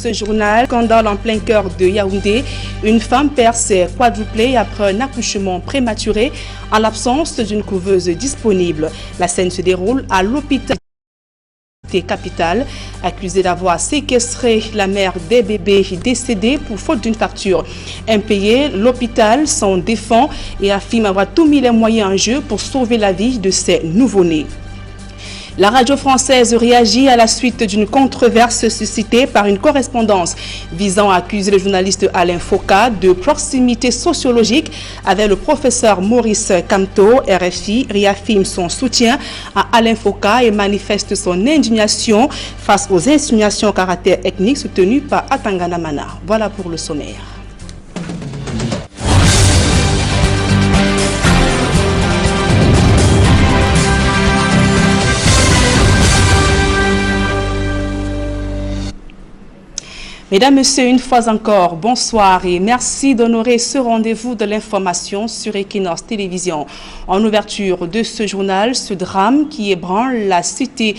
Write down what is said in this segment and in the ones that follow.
ce journal, scandale en plein cœur de Yaoundé. Une femme perd ses quadruplés après un accouchement prématuré en l'absence d'une couveuse disponible. La scène se déroule à l'hôpital capitale, accusée d'avoir séquestré la mère des bébés décédés pour faute d'une facture impayée. L'hôpital s'en défend et affirme avoir tout mis les moyens en jeu pour sauver la vie de ces nouveau-nés. La radio française réagit à la suite d'une controverse suscitée par une correspondance visant à accuser le journaliste Alain Foka de proximité sociologique avec le professeur Maurice Kamto. RFI réaffirme son soutien à Alain Foka et manifeste son indignation face aux insinuations à caractère ethnique soutenues par Atangana Mana. Voilà pour le sommaire. Mesdames, Messieurs, une fois encore, bonsoir et merci d'honorer ce rendez-vous de l'information sur Equinox Télévision. En ouverture de ce journal, ce drame qui ébranle la cité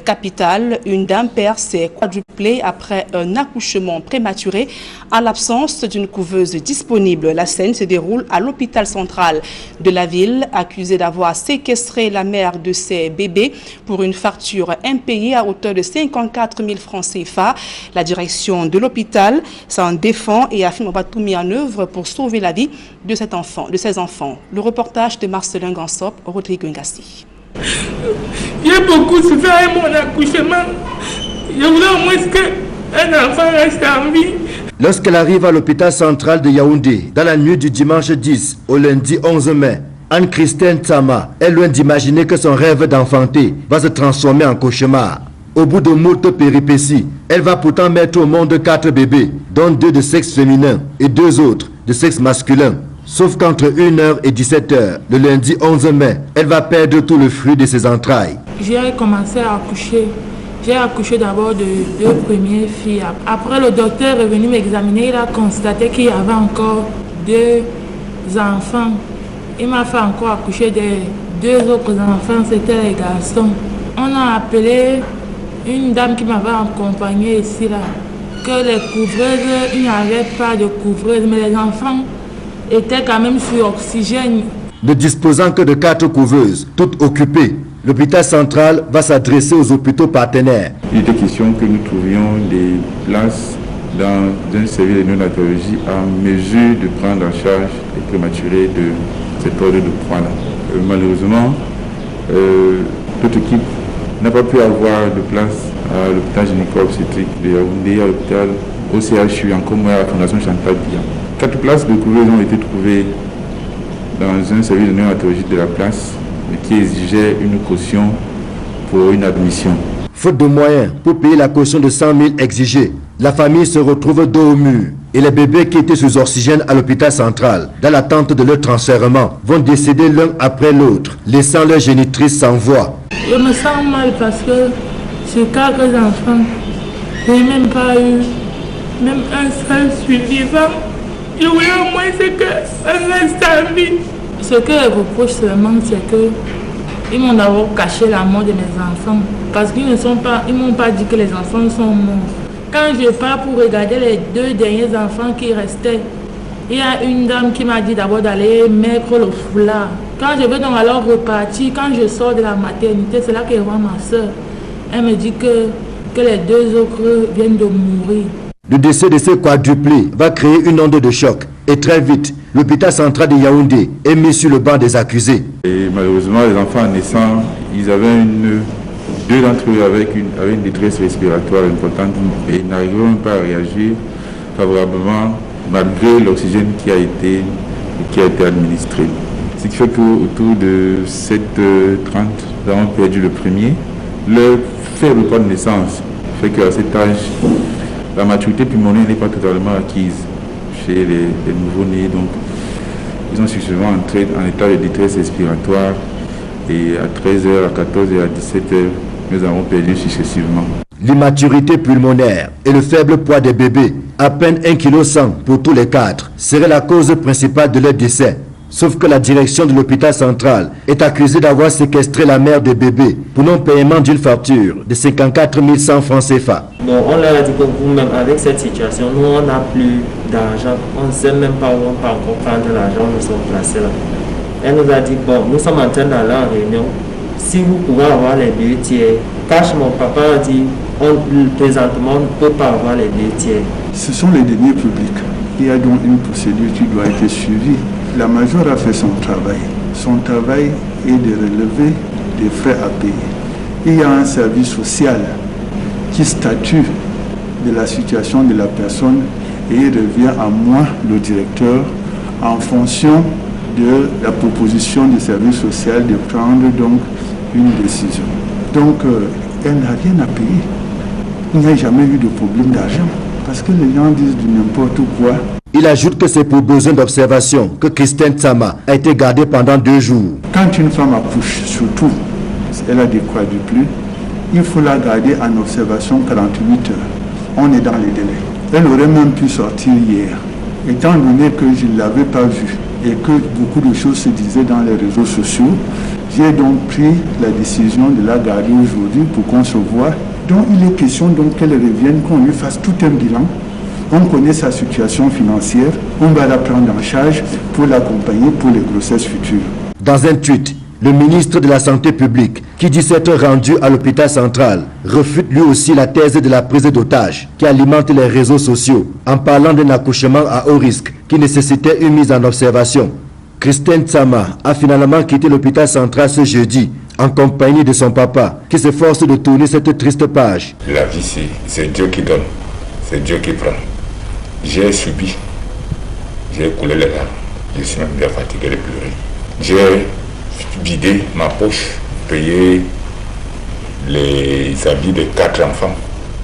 capitale, une dame perd ses quadruplés après un accouchement prématuré en l'absence d'une couveuse disponible. La scène se déroule à l'hôpital central de la ville, accusée d'avoir séquestré la mère de ses bébés pour une facture impayée à hauteur de 54 000 francs CFA. La direction de l'hôpital s'en défend et affirme avoir tout mis en œuvre pour sauver la vie de ces enfants. Le reportage de Marcelin Gansop, Rodrigue Ngassi. J'ai beaucoup souffert à mon accouchement. Je voulais au moins qu'un enfant reste en vie. Lorsqu'elle arrive à l'hôpital central de Yaoundé, dans la nuit du dimanche 10 au lundi 11 mai, Anne-Christine Tsama est loin d'imaginer que son rêve d'enfanter va se transformer en cauchemar. Au bout de moult péripéties, elle va pourtant mettre au monde 4 bébés, dont 2 de sexe féminin et 2 autres de sexe masculin. Sauf qu'entre 1h et 17h, le lundi 11 mai, elle va perdre tout le fruit de ses entrailles. J'ai commencé à accoucher. J'ai accouché d'abord de 2 premières filles. Après, le docteur est venu m'examiner. Il a constaté qu'il y avait encore 2 enfants. Il m'a fait encore accoucher des 2 autres enfants. C'était les garçons. On a appelé une dame qui m'avait accompagnée ici, là, que les couvreuses, il n'y avait pas de couvreuse, mais les enfants étaient quand même sur oxygène. Ne disposant que de 4 couveuses, toutes occupées, l'hôpital central va s'adresser aux hôpitaux partenaires. Il était question que nous trouvions des places dans un service de néonatologie en mesure de prendre en charge les prématurés de cet ordre de poids-là. Malheureusement, toute équipe n'a pas pu avoir de place à l'hôpital gynéco-obstétrique de Yaoundé, à l'hôpital OCHU, en commun à la Fondation Chantal Biya. 4 places de couveuses ont été trouvées dans un service de néonatologie de la place qui exigeait une caution pour une admission. Faute de moyens pour payer la caution de 100 000 exigée, la famille se retrouve dos au mur et les bébés qui étaient sous oxygène à l'hôpital central, dans l'attente de leur transfèrement, vont décéder l'un après l'autre, laissant leur génitrice sans voix. Je me sens mal parce que sur 4 enfants, je n'ai même pas eu même un seul survivant. Je voulais au moins qu'un reste en vie. Ce que je reproche seulement, c'est qu'ils m'ont d'abord caché la mort de mes enfants. Parce qu'ils m'ont pas dit que les enfants sont morts. Quand je pars pour regarder les 2 derniers enfants qui restaient, il y a une dame qui m'a dit d'abord d'aller mettre le foulard. Quand je veux donc alors repartir, quand je sors de la maternité, c'est là que je vois ma soeur. Elle me dit que les 2 autres viennent de mourir. Le décès de ces quadruplés va créer une onde de choc. Et très vite, l'hôpital central de Yaoundé est mis sur le banc des accusés. Et malheureusement, les enfants naissants, ils avaient 2 d'entre eux avec une détresse respiratoire importante et n'arrivaient même pas à réagir favorablement malgré l'oxygène qui a été administré. Ce qui fait qu'autour de 7h30, nous avons perdu le premier. Le faible poids de naissance fait qu'à cet âge, la maturité pulmonaire n'est pas totalement acquise chez les nouveau-nés. Donc, ils ont successivement entré en état de détresse respiratoire et à 13h, à 14h, à 17h, nous avons perdu successivement. L'immaturité pulmonaire et le faible poids des bébés, à peine 1,1 kg pour tous les 4, serait la cause principale de leur décès. Sauf que la direction de l'hôpital central est accusée d'avoir séquestré la mère de bébé pour non-paiement d'une facture de 54 100 francs CFA. Bon, on leur a dit que vous-même, avec cette situation, nous, on n'a plus d'argent. On ne sait même pas où on peut encore prendre l'argent, nous sommes placés là. Elle nous a dit, bon, nous sommes en train d'aller en réunion. Si vous pouvez avoir les 2 tiers, cash, mon papa a dit, présentement, on ne peut pas avoir les 2 tiers. Ce sont les deniers publics. Il y a donc une procédure qui doit être suivie. La majeure a fait son travail. Son travail est de relever des frais à payer. Il y a un service social qui statue de la situation de la personne et il revient à moi, le directeur, en fonction de la proposition du service social de prendre donc une décision. Donc, elle n'a rien à payer. Il n'y a jamais eu de problème d'argent parce que les gens disent du n'importe quoi. Il ajoute que c'est pour besoin d'observation que Christine Tsama a été gardée pendant 2 jours. Quand une femme accouche, surtout, elle a des quadruplés, il faut la garder en observation 48 heures. On est dans les délais. Elle aurait même pu sortir hier. Étant donné que je ne l'avais pas vue et que beaucoup de choses se disaient dans les réseaux sociaux, j'ai donc pris la décision de la garder aujourd'hui pour qu'on se voie. Donc il est question donc qu'elle revienne, qu'on lui fasse tout un bilan. On connaît sa situation financière, on va la prendre en charge pour l'accompagner pour les grossesses futures. Dans un tweet, le ministre de la Santé publique, qui dit s'être rendu à l'hôpital central, refute lui aussi la thèse de la prise d'otage qui alimente les réseaux sociaux en parlant d'un accouchement à haut risque qui nécessitait une mise en observation. Christine Tsama a finalement quitté l'hôpital central ce jeudi en compagnie de son papa qui s'efforce de tourner cette triste page. La vie, c'est Dieu qui donne, c'est Dieu qui prend. J'ai subi, j'ai coulé les larmes, je suis même bien fatigué de pleurer. J'ai vidé ma poche, payé les habits de 4 enfants,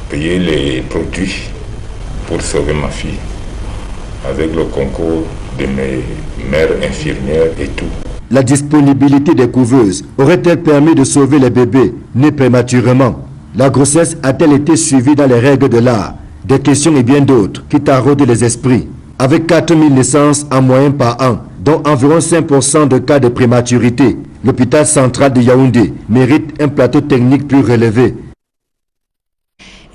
payé les produits pour sauver ma fille, avec le concours de mes mères infirmières et tout. La disponibilité des couveuses aurait-elle permis de sauver les bébés nés prématurément? La grossesse a-t-elle été suivie dans les règles de l'art? Des questions et bien d'autres qui taraudent les esprits. Avec 4000 naissances en moyenne par an, dont environ 5% de cas de prématurité, l'hôpital central de Yaoundé mérite un plateau technique plus relevé.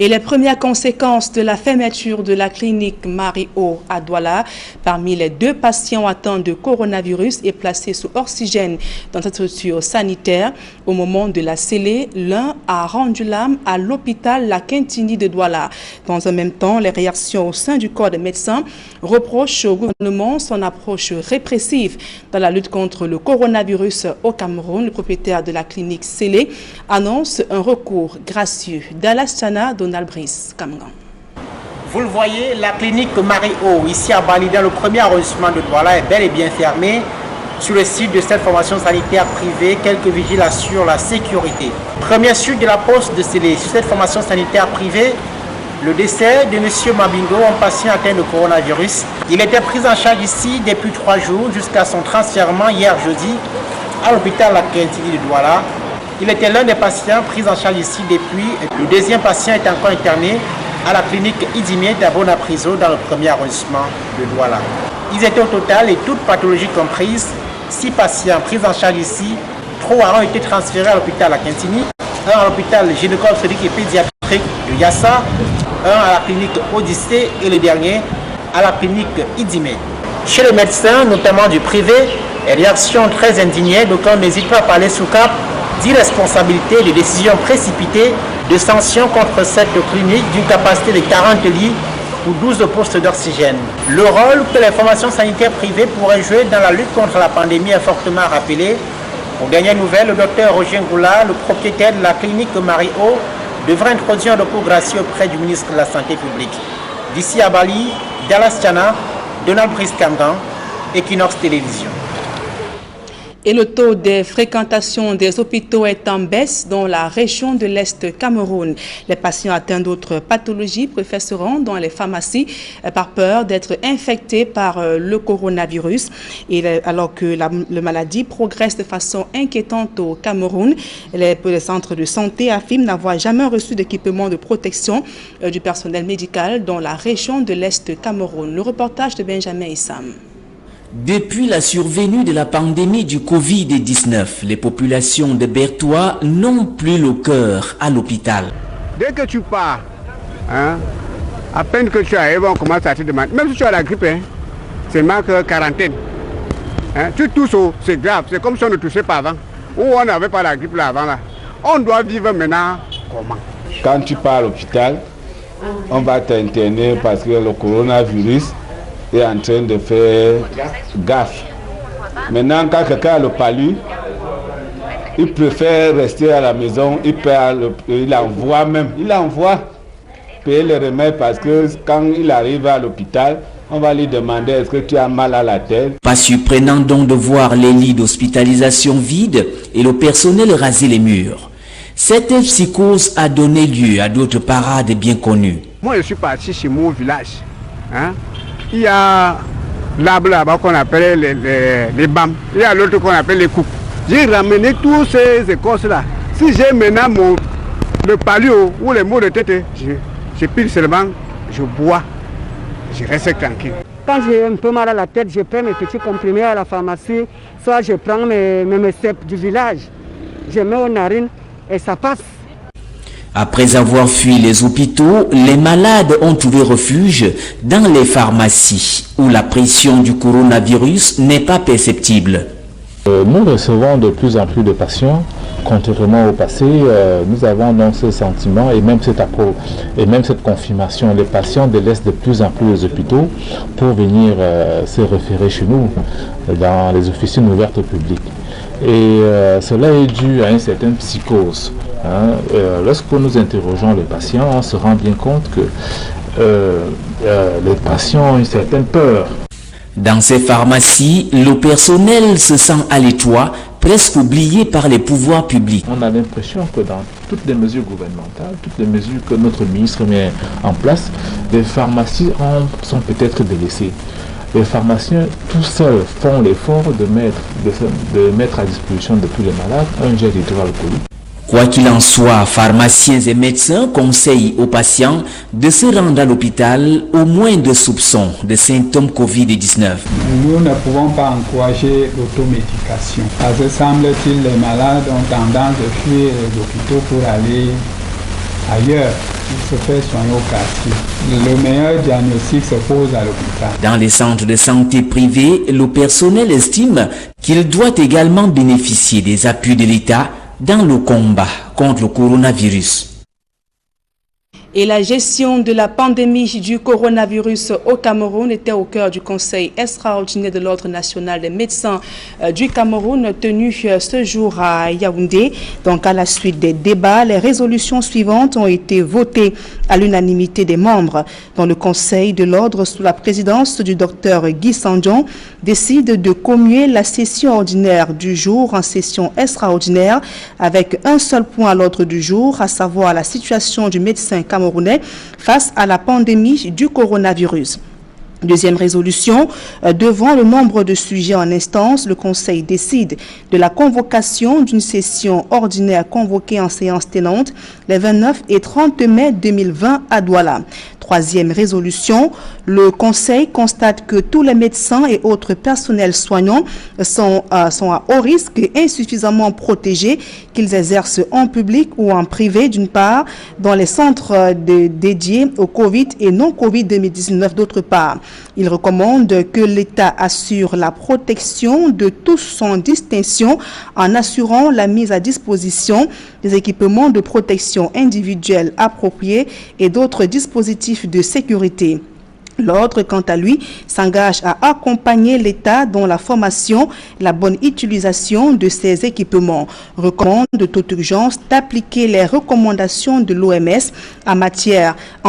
Et les premières conséquences de la fermeture de la clinique Marie-O à Douala, parmi les 2 patients atteints de coronavirus et placés sous oxygène dans cette structure sanitaire, au moment de la scellée, l'un a rendu l'âme à l'hôpital La Quintini de Douala. Dans un même temps, les réactions au sein du corps des médecins reprochent au gouvernement son approche répressive dans la lutte contre le coronavirus au Cameroun. Le propriétaire de la clinique scellée annonce un recours gracieux. Dallas Chana, Donald Brice, Cameroun. Vous le voyez, la clinique Marie-O, ici à Bali, dans le premier arrondissement de Douala, est bel et bien fermée. Sur le site de cette formation sanitaire privée, quelques vigiles assurent la sécurité. Première suite de la poste de scellé. Sur cette formation sanitaire privée, le décès de M. Mabingo, un patient atteint de coronavirus. Il était pris en charge ici depuis 3 jours jusqu'à son transfèrement hier jeudi à l'hôpital La Quintini de Douala. Il était l'un des patients pris en charge ici depuis. Le deuxième patient est encore interné à la clinique Idimé d'Abona Priso dans le premier arrondissement de Douala. Ils étaient au total, et toutes pathologies comprises, 6 patients pris en charge ici. 3 ont été transférés à l'hôpital La Quintini, un à l'hôpital gynéco-obstétrique et pédiatrique de Yassa, un à la clinique Odyssée et le dernier à la clinique Idimé. Chez les médecins, notamment du privé, les réactions très indignées, d'aucuns n'hésitent pas à parler sous cap d'irresponsabilité, de décisions précipitées, de sanctions contre cette clinique d'une capacité de 40 lits ou 12 postes d'oxygène. Le rôle que les formations sanitaires privées pourraient jouer dans la lutte contre la pandémie est fortement rappelé. Aux dernières nouvelles, le docteur Roger Ngoula, le propriétaire de la clinique Marie-O, devrait introduire un recours gracieux auprès du ministre de la Santé publique. D'ici à Bali, Dallas Chana, Donald Brice Cameroun, Equinox Télévision. Et le taux de fréquentation des hôpitaux est en baisse dans la région de l'Est Cameroun. Les patients atteints d'autres pathologies préfèrent se rendre dans les pharmacies par peur d'être infectés par le coronavirus. Et alors que la maladie progresse de façon inquiétante au Cameroun, les centres de santé affirment n'avoir jamais reçu d'équipement de protection du personnel médical dans la région de l'Est Cameroun. Le reportage de Benjamin Issam. Depuis la survenue de la pandémie du Covid-19, les populations de Bertoua n'ont plus le cœur à l'hôpital. Dès que tu pars, à peine que tu arrives, on commence à te demander, même si tu as la grippe, c'est marqué quarantaine. Tu tousses, c'est grave, c'est comme si on ne toussait pas avant, ou on n'avait pas la grippe là avant. Là. On doit vivre maintenant comment? Quand tu pars à l'hôpital, on va t'interner parce que le coronavirus est en train de faire gaffe. Maintenant, quand quelqu'un a le palu, il préfère rester à la maison, il envoie payer les remèdes parce que quand il arrive à l'hôpital, on va lui demander est-ce que tu as mal à la tête. Pas surprenant donc de voir les lits d'hospitalisation vides et le personnel raser les murs. Cette psychose a donné lieu à d'autres parades bien connues. Moi, je suis parti chez mon village. Il y a l'arbre là-bas qu'on appelle les bams. Il y a l'autre qu'on appelle les coupes. J'ai ramené tous ces écorces-là. Si j'ai maintenant le palio ou les maux de tête, je pile seulement, je bois, je reste tranquille. Quand j'ai un peu mal à la tête, je prends mes petits comprimés à la pharmacie, soit je prends mes cèpes du village, je mets aux narines et ça passe. Après avoir fui les hôpitaux, les malades ont trouvé refuge dans les pharmacies où la pression du coronavirus n'est pas perceptible. Nous recevons de plus en plus de patients. Contrairement au passé, nous avons donc ce sentiment et même cette confirmation. Les patients délaissent de plus en plus les hôpitaux pour venir se référer chez nous dans les officines ouvertes au public. Et cela est dû à une certaine psychose. Lorsque nous interrogeons les patients, on se rend bien compte que les patients ont une certaine peur. Dans ces pharmacies, le personnel se sent à l'étroit, presque oublié par les pouvoirs publics. On a l'impression que dans toutes les mesures gouvernementales, toutes les mesures que notre ministre met en place, les pharmacies sont peut-être délaissées. Les pharmaciens tout seuls font l'effort de mettre à disposition de tous les malades un gel hydroalcoolique. Quoi qu'il en soit, pharmaciens et médecins conseillent aux patients de se rendre à l'hôpital au moins de soupçons de symptômes Covid-19. Nous ne pouvons pas encourager l'automédication. Parce que semble-t-il, les malades ont tendance à fuir les hôpitaux pour aller ailleurs. Il se fait soigner au quartier. Le meilleur diagnostic se pose à l'hôpital. Dans les centres de santé privés, le personnel estime qu'il doit également bénéficier des appuis de l'État dans le combat contre le coronavirus. Et la gestion de la pandémie du coronavirus au Cameroun était au cœur du Conseil extraordinaire de l'Ordre national des médecins du Cameroun tenu ce jour à Yaoundé. Donc à la suite des débats, les résolutions suivantes ont été votées à l'unanimité des membres. Dans le Conseil de l'Ordre, sous la présidence du docteur Guy Sandjon, décide de commuer la session ordinaire du jour en session extraordinaire avec un seul point à l'ordre du jour, à savoir la situation du médecin camerounais face à la pandémie du coronavirus. Deuxième résolution, devant le nombre de sujets en instance, le Conseil décide de la convocation d'une session ordinaire convoquée en séance tenante les 29 et 30 mai 2020 à Douala. Troisième résolution, le Conseil constate que tous les médecins et autres personnels soignants sont à haut risque et insuffisamment protégés, qu'ils exercent en public ou en privé d'une part, dans les centres dédiés au Covid et non-Covid 2019 d'autre part. Il recommande que l'État assure la protection de tous sans distinction en assurant la mise à disposition des équipements de protection individuelle appropriés et d'autres dispositifs de sécurité. L'Ordre, quant à lui, s'engage à accompagner l'État dans la formation et la bonne utilisation de ces équipements. Recommande de toute urgence d'appliquer les recommandations de l'OMS en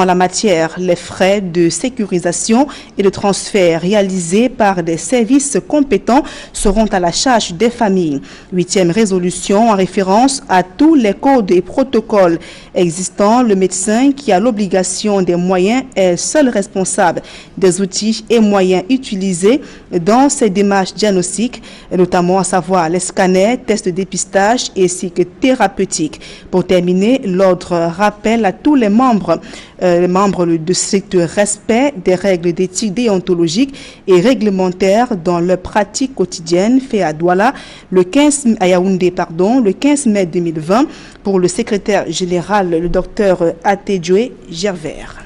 la matière. Les frais de sécurisation et de transfert réalisés par des services compétents seront à la charge des familles. Huitième résolution, en référence à tous les codes et protocoles existants, le médecin qui a l'obligation des moyens est seul responsable stade des outils et moyens utilisés dans ces démarches diagnostiques, notamment à savoir les scanners, tests de dépistage ainsi que thérapeutiques. Pour terminer, l'ordre rappelle à tous les membres de strict respect des règles d'éthique déontologique et réglementaires dans leur pratique quotidienne, fait à Douala à Yaoundé, le 15 mai 2020 pour le secrétaire général, le docteur Atedjoué Gervert.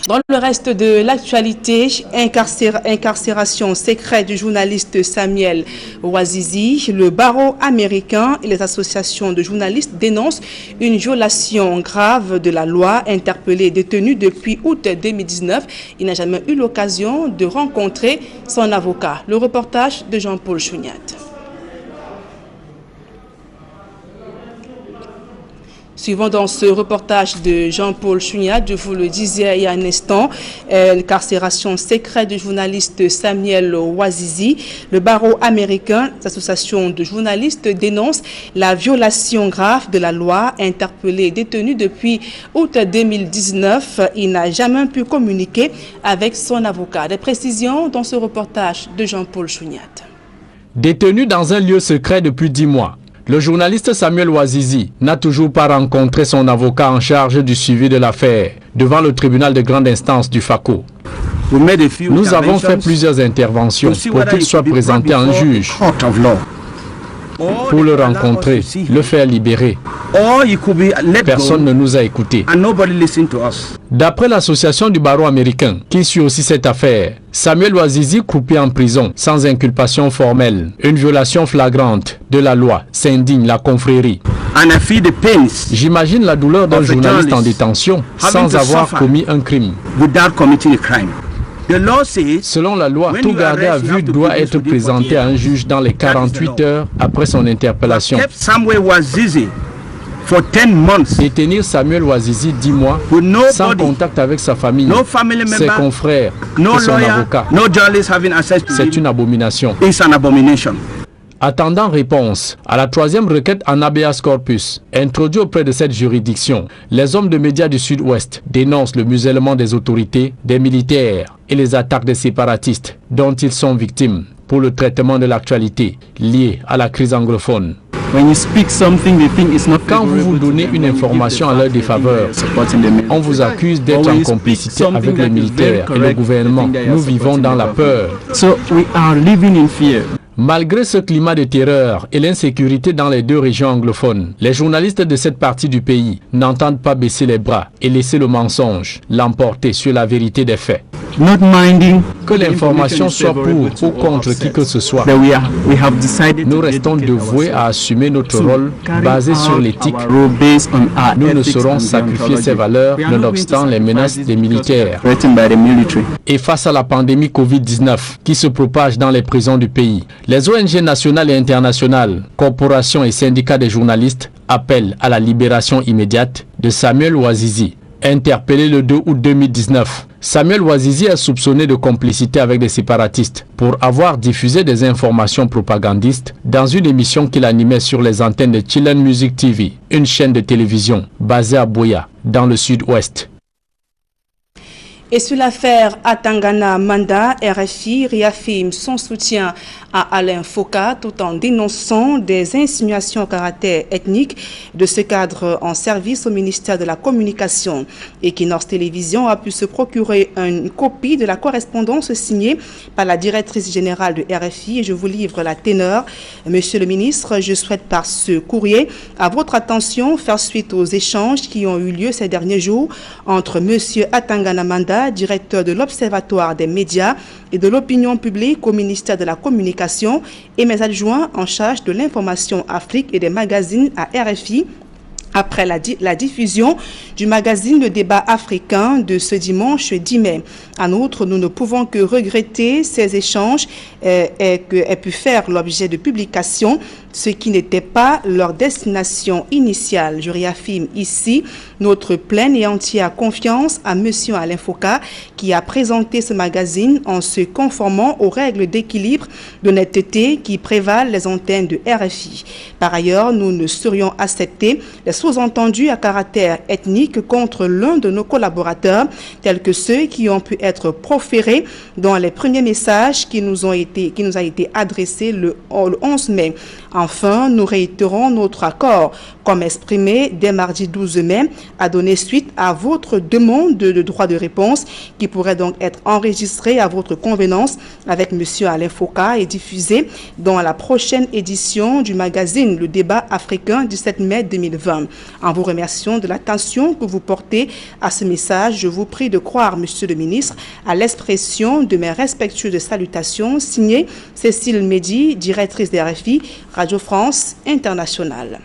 Dans le reste de l'actualité, incarcération secrète du journaliste Samuel Ouazizi, le barreau américain et les associations de journalistes dénoncent une violation grave de la loi. Interpellé et détenu depuis août 2019, il n'a jamais eu l'occasion de rencontrer son avocat. Le reportage de Jean-Paul Chouniat. Suivant dans ce reportage de Jean-Paul Chouniat, je vous le disais il y a un instant, l'incarcération secrète du journaliste Samuel Ouazizi. Le barreau américain, l'association de journalistes dénonce la violation grave de la loi. Interpellé et détenu depuis août 2019, il n'a jamais pu communiquer avec son avocat. Des précisions dans ce reportage de Jean-Paul Chouniat. Détenu dans un lieu secret depuis 10 mois. Le journaliste Samuel Ouazizi n'a toujours pas rencontré son avocat en charge du suivi de l'affaire devant le tribunal de grande instance du FACO. Nous avons fait plusieurs interventions pour qu'il soit présenté à un juge pour le rencontrer, le faire libérer. Personne ne nous a écoutés. D'après l'association du barreau américain, qui suit aussi cette affaire, Samuel Ouazizi croupit en prison sans inculpation formelle. Une violation flagrante de la loi, s'indigne la confrérie. J'imagine la douleur d'un journaliste en détention sans avoir commis un crime. Selon la loi, tout gardé à vue doit être présenté à un juge dans les 48 heures après son interpellation. Détenir Samuel Ouazizi 10 mois sans contact avec sa famille, ses confrères et son avocat, c'est une abomination. Attendant réponse à la 3e requête en habeas corpus introduite auprès de cette juridiction, les hommes de médias du Sud-Ouest dénoncent le musellement des autorités, des militaires et les attaques des séparatistes dont ils sont victimes pour le traitement de l'actualité liée à la crise anglophone. Quand vous donnez une information à leur défaveur, on vous accuse d'être en complicité avec les militaires et le gouvernement. Nous vivons dans la peur. Malgré ce climat de terreur et l'insécurité dans les 2 régions anglophones, les journalistes de cette partie du pays n'entendent pas baisser les bras et laisser le mensonge l'emporter sur la vérité des faits. Que l'information soit pour ou contre qui que ce soit, nous restons dévoués à assumer notre rôle basé sur l'éthique. Nous ne saurons sacrifier ces valeurs nonobstant les menaces des militaires. Et face à la pandémie Covid-19 qui se propage dans les prisons du pays, les ONG nationales et internationales, corporations et syndicats des journalistes appellent à la libération immédiate de Samuel Ouazizi. Interpellé le 2 août 2019, Samuel Ouazizi est soupçonné de complicité avec des séparatistes pour avoir diffusé des informations propagandistes dans une émission qu'il animait sur les antennes de Chilean Music TV, une chaîne de télévision basée à Buea, dans le Sud-Ouest. Et sur l'affaire Atangana Manda, RFI réaffirme son soutien à Alain Foka tout en dénonçant des insinuations à caractère ethnique de ce cadre en service au ministère de la Communication. Equinox Télévision a pu se procurer une copie de la correspondance signée par la directrice générale de RFI et je vous livre la ténor. Monsieur le ministre, je souhaite par ce courrier à votre attention faire suite aux échanges qui ont eu lieu ces derniers jours entre monsieur Atangana Manda, directeur de l'Observatoire des médias et de l'opinion publique au ministère de la Communication et mes adjoints en charge de l'information Afrique et des magazines à RFI après la diffusion du magazine Le Débat africain de ce dimanche 10 mai. En outre, nous ne pouvons que regretter ces échanges aient pu faire l'objet de publications, ce qui n'était pas leur destination initiale. Je réaffirme ici notre pleine et entière confiance à M. Alain Foka qui a présenté ce magazine en se conformant aux règles d'équilibre, d'honnêteté qui prévalent les antennes de RFI. Par ailleurs, nous ne saurions accepter les sous-entendus à caractère ethnique contre l'un de nos collaborateurs, tels que ceux qui ont pu être proférés dans les premiers messages qui nous a été adressé le 11 mai. Enfin, nous réitérons notre accord, comme exprimé dès mardi 12 mai, à donner suite à votre demande de droit de réponse qui pourrait donc être enregistrée à votre convenance avec M. Alain Foka et diffusée dans la prochaine édition du magazine Le Débat africain du 7 mai 2020. En vous remerciant de l'attention que vous portez à ce message, je vous prie de croire, Monsieur le ministre, à l'expression de mes respectueuses salutations, signée Cécile Mehdi, directrice des RFI, Radio France Internationale.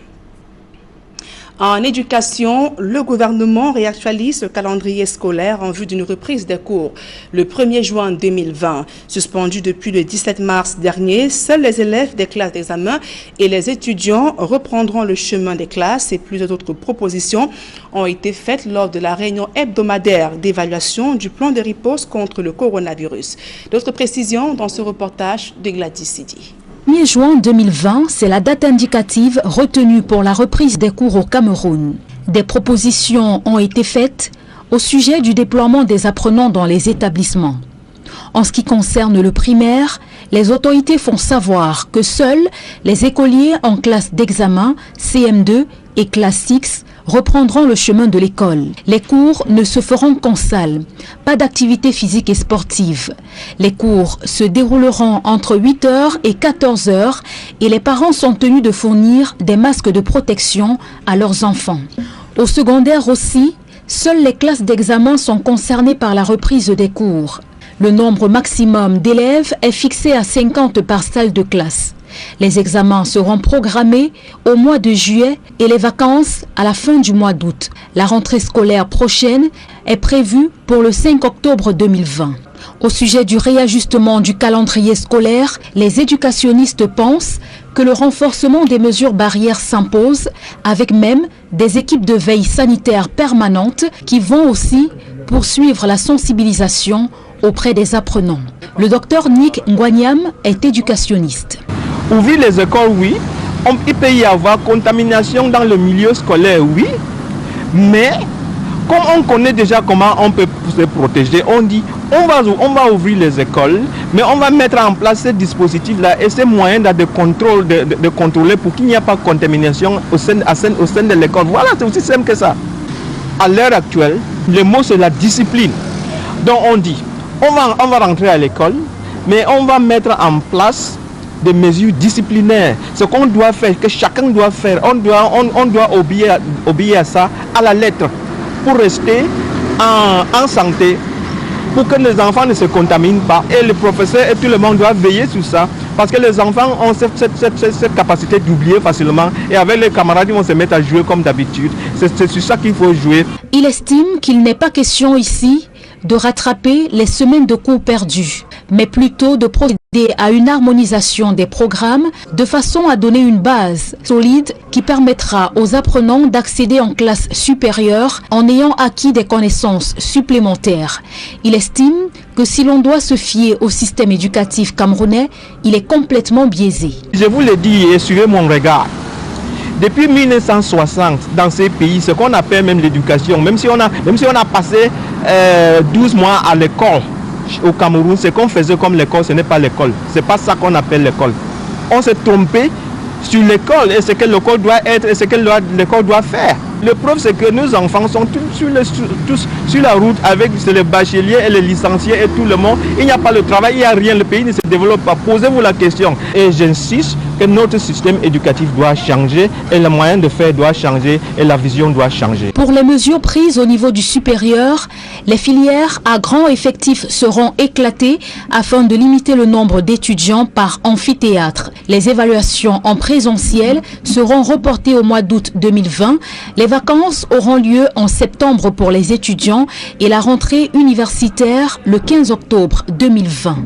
En éducation, le gouvernement réactualise ce calendrier scolaire en vue d'une reprise des cours le 1er juin 2020. Suspendu depuis le 17 mars dernier, seuls les élèves des classes d'examen et les étudiants reprendront le chemin des classes et plusieurs autres propositions ont été faites lors de la réunion hebdomadaire d'évaluation du plan de riposte contre le coronavirus. D'autres précisions dans ce reportage de Gladys Sidi. Mi-juin 2020, c'est la date indicative retenue pour la reprise des cours au Cameroun. Des propositions ont été faites au sujet du déploiement des apprenants dans les établissements. En ce qui concerne le primaire, les autorités font savoir que seuls les écoliers en classe d'examen, CM2 et classe X reprendront le chemin de l'école. Les cours ne se feront qu'en salle. Pas d'activité physique et sportive. Les cours se dérouleront entre 8h et 14h et les parents sont tenus de fournir des masques de protection à leurs enfants. Au secondaire aussi, seules les classes d'examen sont concernées par la reprise des cours. Le nombre maximum d'élèves est fixé à 50 par salle de classe. Les examens seront programmés au mois de juillet et les vacances à la fin du mois d'août. La rentrée scolaire prochaine est prévue pour le 5 octobre 2020. Au sujet du réajustement du calendrier scolaire, les éducationnistes pensent que le renforcement des mesures barrières s'impose, avec même des équipes de veille sanitaire permanentes qui vont aussi poursuivre la sensibilisation auprès des apprenants. Le docteur Nick Ngwanyam est éducationniste. Ouvrir les écoles, oui. Il peut y avoir contamination dans le milieu scolaire, oui. Mais, comme on connaît déjà comment on peut se protéger, on dit on va ouvrir les écoles, mais on va mettre en place ces dispositifs-là et ces moyens de contrôler pour qu'il n'y ait pas de contamination au sein de l'école. Voilà, c'est aussi simple que ça. À l'heure actuelle, le mot c'est la discipline. Donc on dit, on va rentrer à l'école, mais on va mettre en place des mesures disciplinaires. Ce qu'on doit faire, que chacun doit faire, on doit obéir à ça à la lettre pour rester en santé, pour que les enfants ne se contaminent pas. Et le professeur et tout le monde doivent veiller sur ça, parce que les enfants ont cette capacité d'oublier facilement et avec les camarades ils vont se mettre à jouer comme d'habitude. C'est sur ça qu'il faut jouer. Il estime qu'il n'est pas question ici de rattraper les semaines de cours perdus, mais plutôt de procéder à une harmonisation des programmes de façon à donner une base solide qui permettra aux apprenants d'accéder en classe supérieure en ayant acquis des connaissances supplémentaires. Il estime que si l'on doit se fier au système éducatif camerounais, il est complètement biaisé. Je vous le dis et suivez mon regard. Depuis 1960, dans ces pays, ce qu'on appelle même l'éducation, même si on a passé 12 mois à l'école au Cameroun, ce qu'on faisait comme l'école, ce n'est pas l'école. Ce n'est pas ça qu'on appelle l'école. On s'est trompé sur l'école et ce que l'école doit être et ce que l'école doit faire. Le problème, c'est que nos enfants sont tous sur la route avec les bacheliers et les licenciés et tout le monde. Il n'y a pas de travail, il n'y a rien, le pays ne se développe pas. Posez-vous la question. Et j'insiste que notre système éducatif doit changer et le moyen de faire doit changer et la vision doit changer. Pour les mesures prises au niveau du supérieur, les filières à grand effectif seront éclatées afin de limiter le nombre d'étudiants par amphithéâtre. Les évaluations en présentiel seront reportées au mois d'août 2020. Les vacances auront lieu en septembre pour les étudiants et la rentrée universitaire le 15 octobre 2020.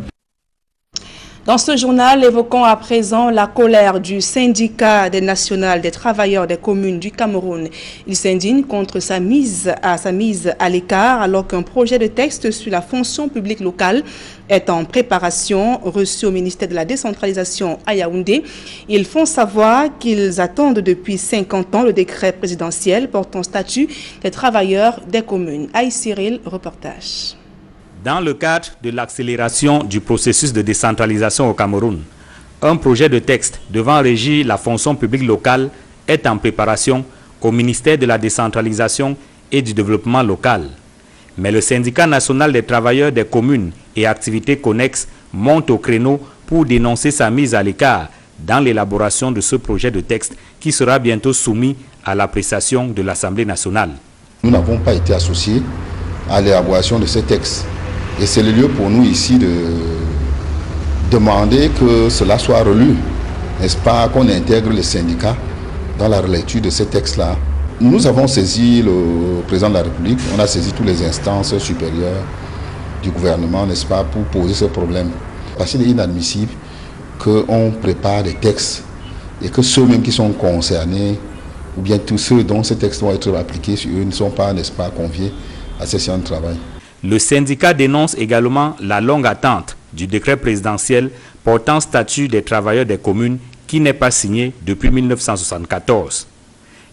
Dans ce journal, évoquons à présent la colère du syndicat national des travailleurs des communes du Cameroun. Il s'indigne contre sa mise à l'écart alors qu'un projet de texte sur la fonction publique locale est en préparation, reçu au ministère de la décentralisation à Yaoundé. Ils font savoir qu'ils attendent depuis 50 ans le décret présidentiel portant statut des travailleurs des communes. Aïe Cyril, reportage. Dans le cadre de l'accélération du processus de décentralisation au Cameroun, un projet de texte devant régir la fonction publique locale est en préparation au ministère de la décentralisation et du développement local. Mais le syndicat national des travailleurs des communes et activités connexes monte au créneau pour dénoncer sa mise à l'écart dans l'élaboration de ce projet de texte qui sera bientôt soumis à l'appréciation de l'Assemblée nationale. Nous n'avons pas été associés à l'élaboration de ce texte. Et c'est le lieu pour nous ici de demander que cela soit relu, n'est-ce pas, qu'on intègre les syndicats dans la relecture de ce texte-là. Nous avons saisi le président de la République, on a saisi toutes les instances supérieures du gouvernement, n'est-ce pas, pour poser ce problème. Parce qu'il est inadmissible qu'on prépare des textes et que ceux-mêmes qui sont concernés, ou bien tous ceux dont ces textes vont être appliqués sur eux, ne sont pas, n'est-ce pas, conviés à ces séances de travail. Le syndicat dénonce également la longue attente du décret présidentiel portant statut des travailleurs des communes qui n'est pas signé depuis 1974.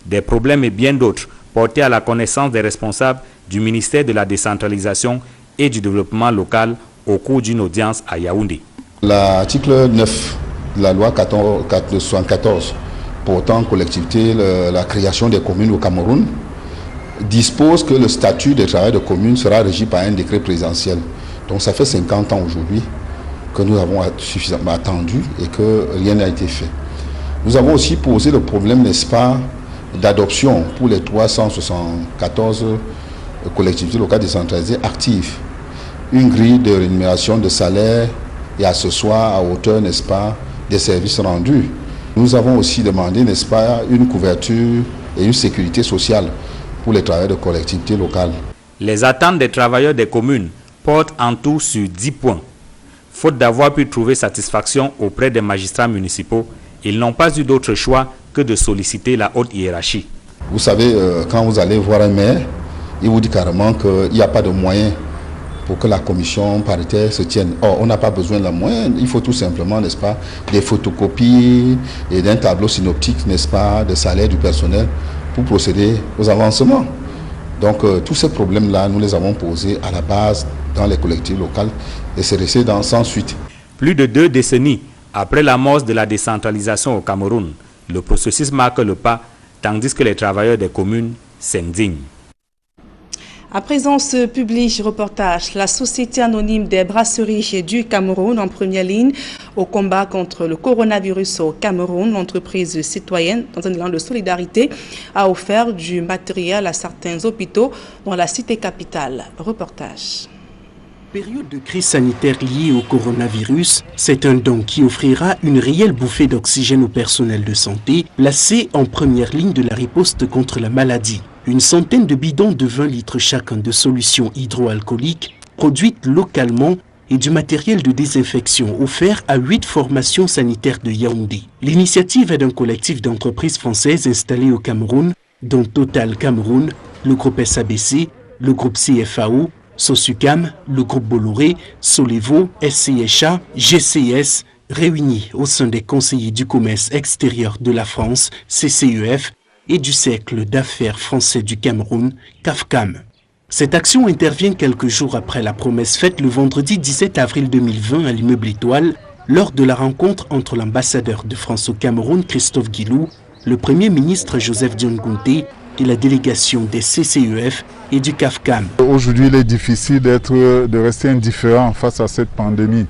Des problèmes et bien d'autres portés à la connaissance des responsables du ministère de la décentralisation et du développement local au cours d'une audience à Yaoundé. L'article 9 de la loi 1474 portant collectivité la création des communes au Cameroun dispose que le statut des travailleurs de communes sera régi par un décret présidentiel. Donc ça fait 50 ans aujourd'hui que nous avons suffisamment attendu et que rien n'a été fait. Nous avons aussi posé le problème, n'est-ce pas, d'adoption pour les 374 collectivités locales décentralisées actives. Une grille de rémunération de salaire et accessoires à hauteur, n'est-ce pas, des services rendus. Nous avons aussi demandé, n'est-ce pas, une couverture et une sécurité sociale pour les travailleurs de collectivités locales. Les attentes des travailleurs des communes portent en tout sur 10 points. Faute d'avoir pu trouver satisfaction auprès des magistrats municipaux, ils n'ont pas eu d'autre choix que de solliciter la haute hiérarchie. Vous savez, quand vous allez voir un maire, il vous dit carrément qu'il n'y a pas de moyens pour que la commission paritaire se tienne. Or, on n'a pas besoin de moyens, il faut tout simplement, n'est-ce pas, des photocopies et d'un tableau synoptique, n'est-ce pas, de salaire du personnel pour procéder aux avancements. Donc tous ces problèmes-là, nous les avons posés à la base dans les collectivités locales et c'est resté sans suite. Plus de 2 décennies après l'amorce de la décentralisation au Cameroun, le processus marque le pas, tandis que les travailleurs des communes s'indignent. À présent, ce public reportage, la Société anonyme des brasseries du Cameroun en première ligne au combat contre le coronavirus au Cameroun. L'entreprise citoyenne, dans un élan de solidarité, a offert du matériel à certains hôpitaux dans la cité capitale. Reportage. Période de crise sanitaire liée au coronavirus, c'est un don qui offrira une réelle bouffée d'oxygène au personnel de santé placé en première ligne de la riposte contre la maladie. Une centaine de bidons de 20 litres chacun de solutions hydroalcooliques produites localement et du matériel de désinfection offert à 8 formations sanitaires de Yaoundé. L'initiative est d'un collectif d'entreprises françaises installées au Cameroun, dont Total Cameroun, le groupe SABC, le groupe CFAO, Sosucam, le groupe Bolloré, Solevo, SCHA, GCS, réunis au sein des conseillers du commerce extérieur de la France, CCEF, et du Cercle d'affaires français du Cameroun, CAFCAM. Cette action intervient quelques jours après la promesse faite le vendredi 17 avril 2020 à l'immeuble Étoile, lors de la rencontre entre l'ambassadeur de France au Cameroun, Christophe Guilou, le Premier ministre Joseph Dion Gounté et la délégation des CCEF et du CAFCAM. Aujourd'hui, il est difficile de rester indifférent face à cette pandémie.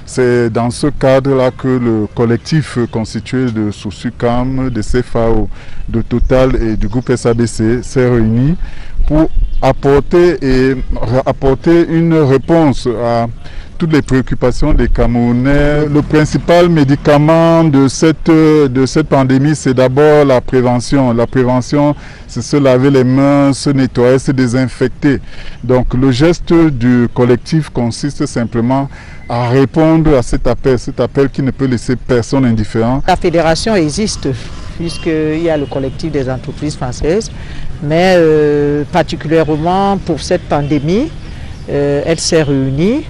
C'est dans ce cadre-là que le collectif constitué de Sosucam, de CFAO, de Total et du groupe SABC s'est réuni pour apporter une réponse à toutes les préoccupations des Camerounais. Le principal médicament de cette pandémie, c'est d'abord la prévention. La prévention, c'est se laver les mains, se nettoyer, se désinfecter. Donc le geste du collectif consiste simplement à répondre à cet appel qui ne peut laisser personne indifférent. La fédération existe, puisqu'il y a le collectif des entreprises françaises, mais particulièrement pour cette pandémie, elle s'est réunie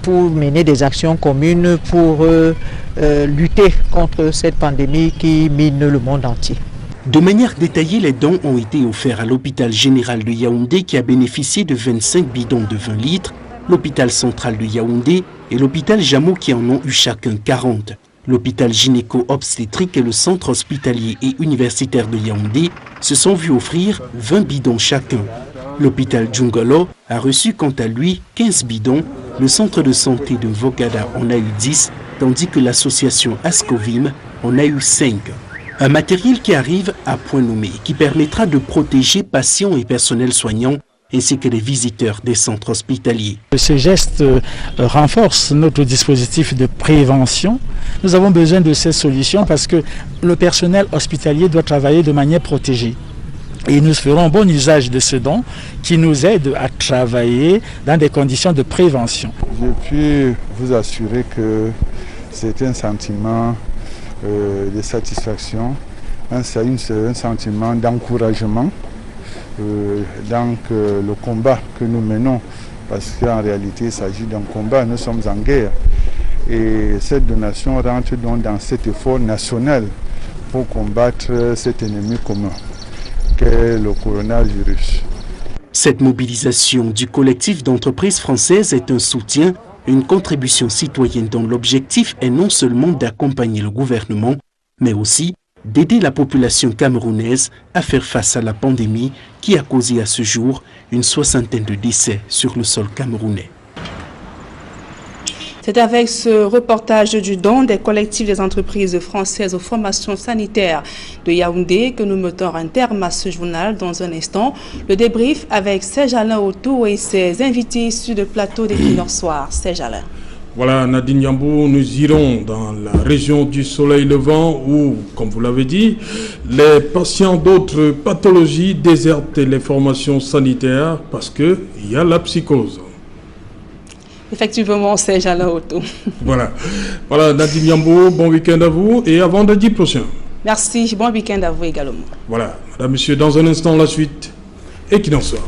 pour mener des actions communes pour lutter contre cette pandémie qui mine le monde entier. De manière détaillée, les dons ont été offerts à l'hôpital général de Yaoundé qui a bénéficié de 25 bidons de 20 litres, l'hôpital central de Yaoundé et l'hôpital Jameau qui en ont eu chacun 40. L'hôpital gynéco-obstétrique et le centre hospitalier et universitaire de Yaoundé se sont vus offrir 20 bidons chacun. L'hôpital Djungolo a reçu quant à lui 15 bidons, le centre de santé de Vogada en a eu 10, tandis que l'association Ascovim en a eu 5. Un matériel qui arrive à point nommé, qui permettra de protéger patients et personnel soignants ainsi que les visiteurs des centres hospitaliers. Ce geste renforce notre dispositif de prévention. Nous avons besoin de ces solutions parce que le personnel hospitalier doit travailler de manière protégée. Et nous ferons bon usage de ce don qui nous aide à travailler dans des conditions de prévention. Je puis vous assurer que c'est un sentiment de satisfaction, un sentiment d'encouragement dans le combat que nous menons, parce qu'en réalité il s'agit d'un combat, nous sommes en guerre. Et cette donation rentre donc dans cet effort national pour combattre cet ennemi commun qu'est le coronavirus. Cette mobilisation du collectif d'entreprises françaises est un soutien, une contribution citoyenne dont l'objectif est non seulement d'accompagner le gouvernement, mais aussi d'aider la population camerounaise à faire face à la pandémie qui a causé à ce jour une 60aine de décès sur le sol camerounais. C'est avec ce reportage du don des collectifs des entreprises françaises aux formations sanitaires de Yaoundé que nous mettons un terme à ce journal. Dans un instant, le débrief avec Serge Alain Auto et ses invités sur le plateau des Nord Soir. Serge Alain. Voilà, Nadine Yambou, nous irons dans la région du soleil levant où, comme vous l'avez dit, les patients d'autres pathologies désertent les formations sanitaires parce qu'il y a la psychose. Effectivement, c'est Alain Auto. Voilà, Nadine Yambou, bon week-end à vous et à vendredi prochain. Merci, bon week-end à vous également. Voilà, madame, monsieur, dans un instant, la suite et qui n'en sort.